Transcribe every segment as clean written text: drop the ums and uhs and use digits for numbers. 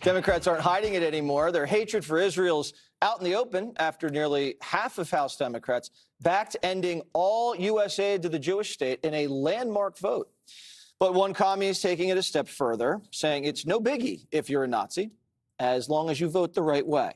Democrats aren't hiding it anymore. Their hatred for Israel's out in the open after nearly half of House Democrats backed ending all U.S. aid to the Jewish state in a landmark vote. But one commie is taking it a step further, saying it's no biggie if you're a Nazi, as long as you vote the right way.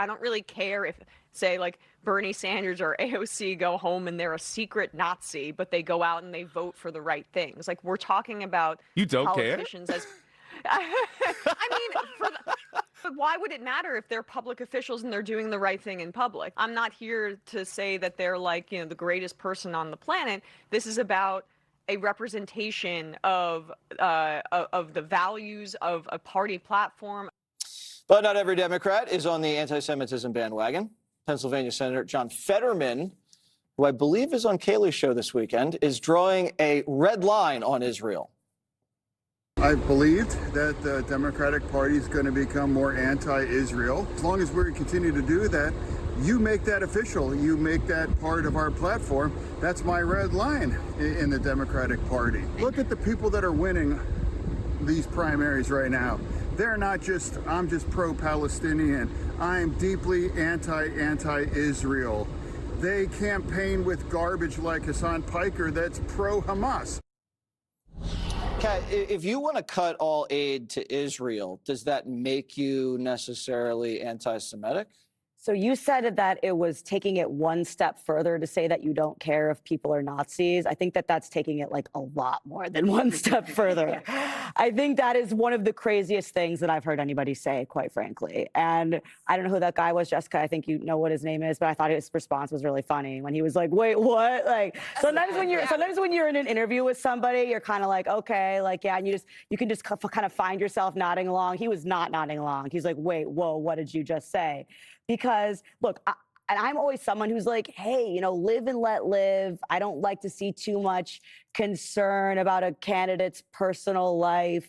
I don't really care if, say, like Bernie Sanders or AOC go home and they're a secret Nazi, but they go out and they vote for the right things. Like, we're talking about politicians as... But why would it matter if they're public officials and they're doing the right thing in public? I'm not here to say that they're like, the greatest person on the planet. This is about a representation of the values of a party platform. But not every Democrat is on the anti-Semitism bandwagon. Pennsylvania Senator John Fetterman, who I believe is on Kaylee's show this weekend, is drawing a red line on Israel. I've believed that the Democratic Party is going to become more anti-Israel. As long as we continue to do that, you make that official. You make that part of our platform. That's my red line in the Democratic Party. Look at the people that are winning these primaries right now. They're not just, I'm just pro-Palestinian. I'm deeply anti-Israel. They campaign with garbage like Hassan Piker that's pro-Hamas. Kat, if you want to cut all aid to Israel, does that make you necessarily anti-Semitic? So you said that it was taking it one step further to say that you don't care if people are Nazis. I think that that's taking it like a lot more than one step further. I think that is one of the craziest things that I've heard anybody say, quite frankly. And I don't know who that guy was, Jessica. I think you know what his name is, but I thought his response was really funny when he was like, "Wait, what?" Like sometimes when you're in an interview with somebody, you're kind of like, okay, like yeah, and you can just kind of find yourself nodding along. He was not nodding along. He's like, "Wait, whoa, what did you just say?" Because look, and I'm always someone who's like, hey, live and let live. I don't like to see too much concern about a candidate's personal life.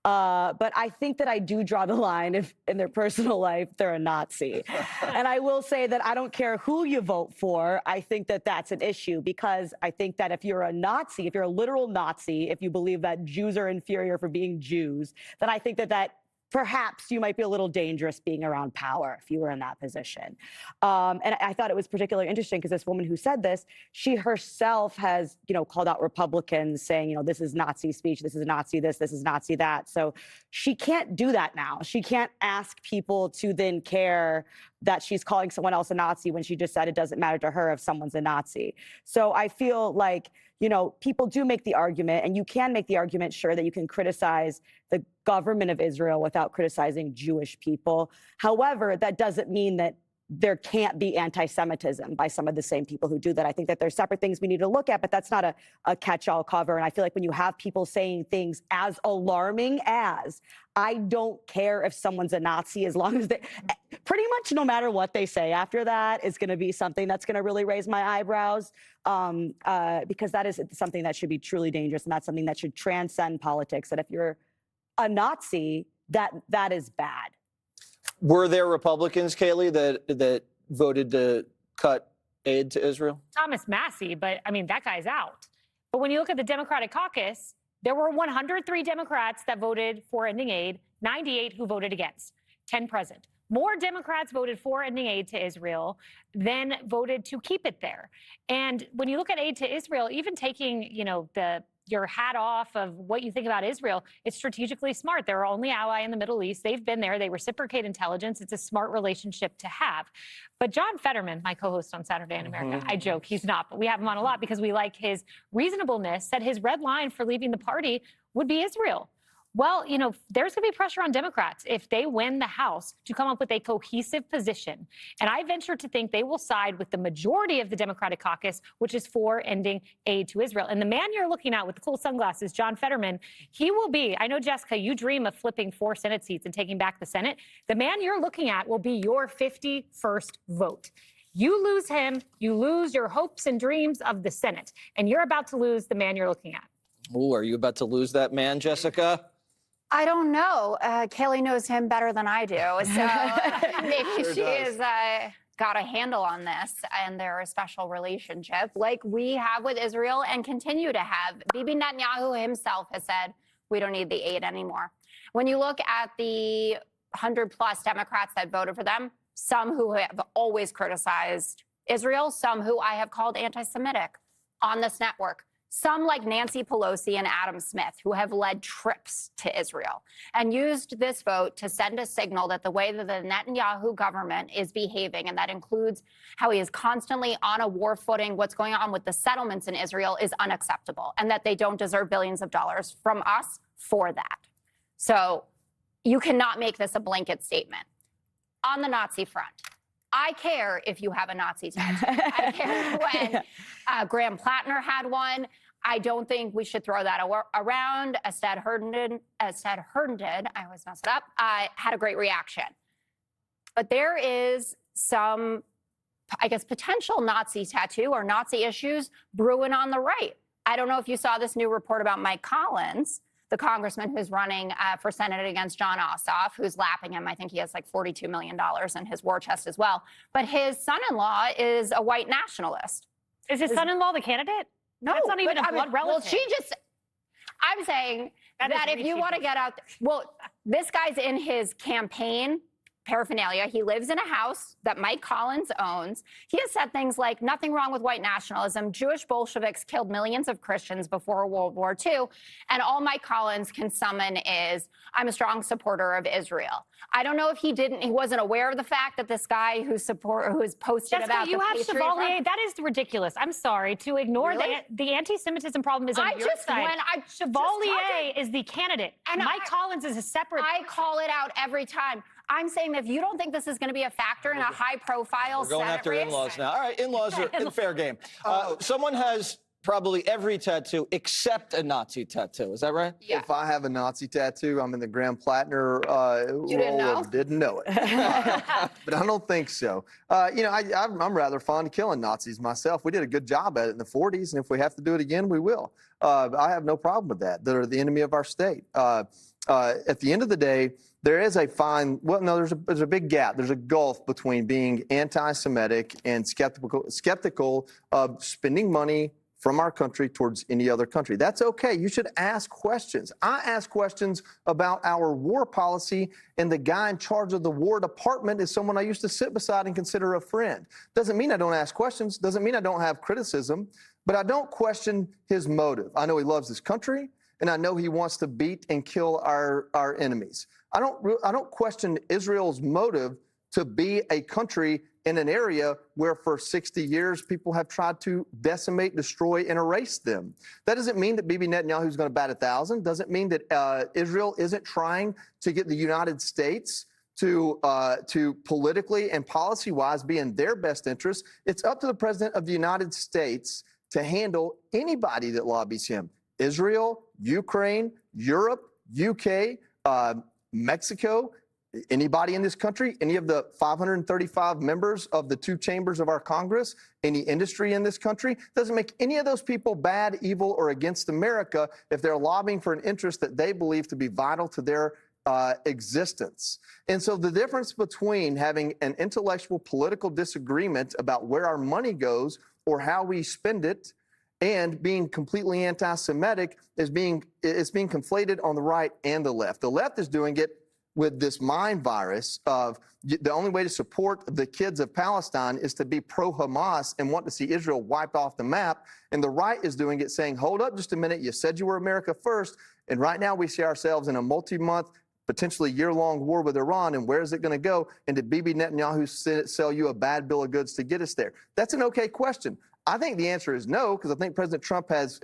But I think that I do draw the line if in their personal life they're a Nazi. And I will say that I don't care who you vote for. I think that that's an issue because I think that if you're a Nazi, if you're a literal Nazi, if you believe that Jews are inferior for being Jews, then I think that perhaps you might be a little dangerous being around power if you were in that position. And I thought it was particularly interesting because this woman who said this, she herself has, called out Republicans saying, this is Nazi speech, this is Nazi this is Nazi that. So she can't do that now. She can't ask people to then care that she's calling someone else a Nazi when she just said it doesn't matter to her if someone's a Nazi. So I feel like, people do make the argument, and you can make the argument, sure, that you can criticize the government of Israel without criticizing Jewish people. However, that doesn't mean that there can't be anti-Semitism by some of the same people who do that. I think that there's separate things we need to look at, but that's not a catch-all cover. And I feel like when you have people saying things as alarming as, I don't care if someone's a Nazi, as long as they, pretty much no matter what they say after that is going to be something that's going to really raise my eyebrows, because that is something that should be truly dangerous, and that's something that should transcend politics, that if you're a Nazi, that is bad. Were there Republicans, Kaylee, that voted to cut aid to Israel? Thomas Massey, but I mean, that guy's out. But when you look at the Democratic caucus, there were 103 Democrats that voted for ending aid, 98 who voted against, 10 present. More Democrats voted for ending aid to Israel than voted to keep it there. And when you look at aid to Israel, even taking, your hat off of what you think about Israel, it's strategically smart. They're our only ally in the Middle East. They've been there. They reciprocate intelligence. It's a smart relationship to have. But John Fetterman, my co-host on Saturday in America, I joke, he's not, but we have him on a lot because we like his reasonableness, said his red line for leaving the party would be Israel. Well, there's going to be pressure on Democrats if they win the House to come up with a cohesive position. And I venture to think they will side with the majority of the Democratic caucus, which is for ending aid to Israel. And the man you're looking at with the cool sunglasses, John Fetterman, he will be, I know, Jessica, you dream of flipping 4 Senate seats and taking back the Senate. The man you're looking at will be your 51st vote. You lose him, you lose your hopes and dreams of the Senate. And you're about to lose the man you're looking at. Oh, are you about to lose that man, Jessica? I don't know. Kaylee knows him better than I do. So maybe she has got a handle on this and their special relationship like we have with Israel and continue to have. Bibi Netanyahu himself has said, we don't need the aid anymore. When you look at the 100+ Democrats that voted for them, some who have always criticized Israel, some who I have called anti-Semitic on this network, some like Nancy Pelosi and Adam Smith, who have led trips to Israel and used this vote to send a signal that the way that the Netanyahu government is behaving, and that includes how he is constantly on a war footing, what's going on with the settlements in Israel, is unacceptable, and that they don't deserve billions of dollars from us for that. So you cannot make this a blanket statement. On the Nazi front, I care if you have a Nazi tattoo. I care when Graham Plattner had one. I don't think we should throw that around. Estad Herndon, I always mess it up, had a great reaction. But there is some, I guess, potential Nazi tattoo or Nazi issues brewing on the right. I don't know if you saw this new report about Mike Collins, the congressman who's running for Senate against John Ossoff, who's lapping him. I think he has like $42 million in his war chest as well. But his son-in-law is a white nationalist. Is his son-in-law the candidate? No, that's not even a blood relative. Well, I'm saying that if you want to get out, well, this guy's in his campaign paraphernalia. He lives in a house that Mike Collins owns. He has said things like, nothing wrong with white nationalism. Jewish Bolsheviks killed millions of Christians before World War II. And all Mike Collins can summon is, I'm a strong supporter of Israel. I don't know if he wasn't aware of the fact that this guy who's posted Jessica, about you the have Patriot Chevalier. Front. That is ridiculous. I'm sorry to ignore Really? the anti-Semitism problem is on your side. Chevalier is the candidate, and Mike Collins is a separate. I call it out every time. I'm saying that if you don't think this is going to be a factor in a high-profile We're going Senate after race, in-laws now. All right, in-laws are in fair game. Someone has probably every tattoo except a Nazi tattoo. Is that right? Yeah. If I have a Nazi tattoo, I'm in the Graham Plattner You didn't role know? of didn't know it. But I don't think so. I'm rather fond of killing Nazis myself. We did a good job at it in the 40s, and if we have to do it again, we will. I have no problem with that. They're the enemy of our state. At the end of the day, there is a fine, well, no, there's a big gap. There's a gulf between being anti-Semitic and skeptical of spending money from our country towards any other country. That's okay. You should ask questions. I ask questions about our war policy, and the guy in charge of the War Department is someone I used to sit beside and consider a friend. Doesn't mean I don't ask questions. Doesn't mean I don't have criticism, but I don't question his motive. I know he loves his country, and I know he wants to beat and kill our enemies. I don't question Israel's motive to be a country in an area where for 60 years people have tried to decimate, destroy, and erase them. That doesn't mean that Bibi Netanyahu is going to bat 1,000. Doesn't mean that Israel isn't trying to get the United States to politically and policy-wise be in their best interest. It's up to the President of the United States to handle anybody that lobbies him. Israel, Ukraine, Europe, UK, Mexico, anybody in this country, any of the 535 members of the two chambers of our Congress, any industry in this country, doesn't make any of those people bad, evil, or against America if they're lobbying for an interest that they believe to be vital to their existence. And so the difference between having an intellectual political disagreement about where our money goes or how we spend it and being completely anti-Semitic is being conflated on the right and the left. The left is doing it with this mind virus of the only way to support the kids of Palestine is to be pro-Hamas and want to see Israel wiped off the map. And the right is doing it saying, hold up just a minute, you said you were America first. And right now we see ourselves in a multi-month, potentially year-long war with Iran, and where is it going to go? And did Bibi Netanyahu sell you a bad bill of goods to get us there? That's an okay question. I think the answer is no, because I think President Trump has,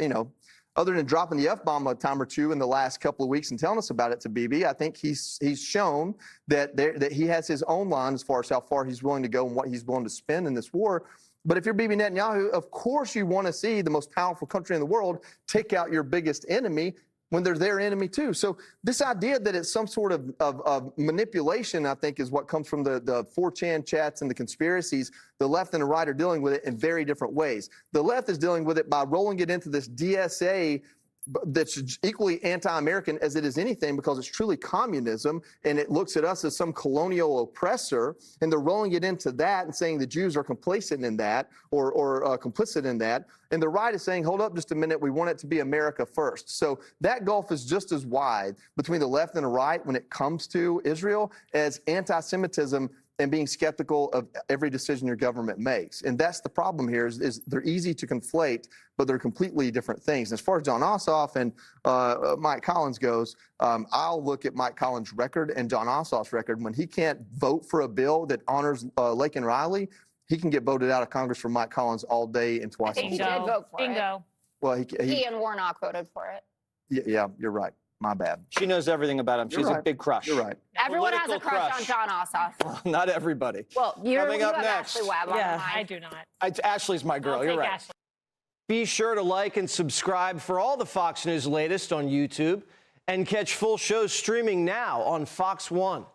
other than dropping the F-bomb a time or two in the last couple of weeks and telling us about it to Bibi, I think he's shown that he has his own line as far as how far he's willing to go and what he's willing to spend in this war. But if you're Bibi Netanyahu, of course you want to see the most powerful country in the world take out your biggest enemy when they're their enemy too. So this idea that it's some sort of manipulation, I think, is what comes from the 4chan chats and the conspiracies. The left and the right are dealing with it in very different ways. The left is dealing with it by rolling it into this DSA that's equally anti-American as it is anything, because it's truly communism, and it looks at us as some colonial oppressor, and they're rolling it into that and saying the Jews are complacent in that or complicit in that. And the right is saying, hold up just a minute, we want it to be America first. So that gulf is just as wide between the left and the right when it comes to Israel as anti-Semitism and being skeptical of every decision your government makes. And that's the problem here is they're easy to conflate, but they're completely different things. As far as John Ossoff and Mike Collins goes, I'll look at Mike Collins' record and John Ossoff's record. When he can't vote for a bill that honors Laken Riley, he can get voted out of Congress for Mike Collins all day and twice I a think he week. did vote for Bingo. Well, he and Warnock voted for it. Yeah, you're right. My bad. She knows everything about him. You're She's a right. big crush. You're right. Everyone has a Political crush crush. on John Ossoff. Well, not everybody. Well, you Coming up have next. Ashley Webb on Yeah. the mind. I do not. Ashley's my girl. I'll You're take right. Ashley. Be sure to like and subscribe for all the Fox News latest on YouTube, and catch full shows streaming now on Fox One.